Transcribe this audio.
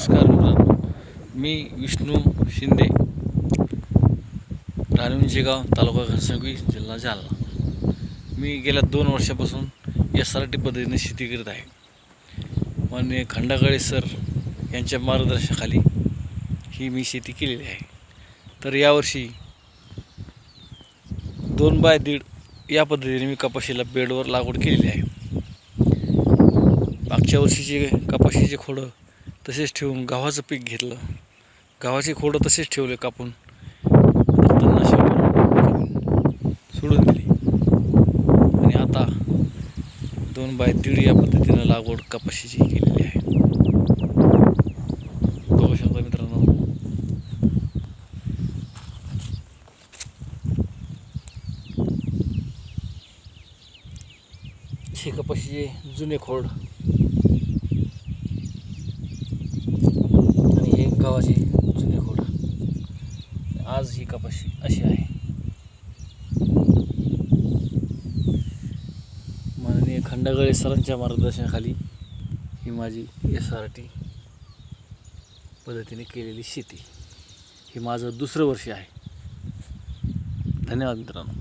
नमस्कार मित्रांनो, मी विष्णू शिंदे, राणींचे गाव, तालुका घनसावंगी, जिल्हा जालना. मी गेल्या 2 वर्षापासून SRT पद्धतीने शेती करत आहे. माननीय खंडागळे सर यांच्या मार्गदर्शनाखाली ही मी शेती केलेली आहे. तर यावर्षी 2x1.5 या पद्धतीने मी कपाशीला बेडवर लागवड केलेली आहे. मागच्या वर्षीचे कपाशीचे खोडं तसेच ठेवून गव्हाचं पीक घेतलं. गव्हाचे खोडं तसेच ठेवले कापून, तणनाशक सोडून दिली आणि आता 2x1.5 या पद्धतीने लागवड कपाशीची केलेली आहे. बघू शकता मित्रांनो, हे कपाशीचे जुने खोड आणि हे गव्हाचे जुने खोड. आज ही कपाशी अशी आहे. माननीय खंडागळे सरांच्या मार्गदर्शनाखाली ही माझी SRT पद्धतीने केलेली शेती. हे माझं दुसरं वर्ष आहे. धन्यवाद मित्रांनो.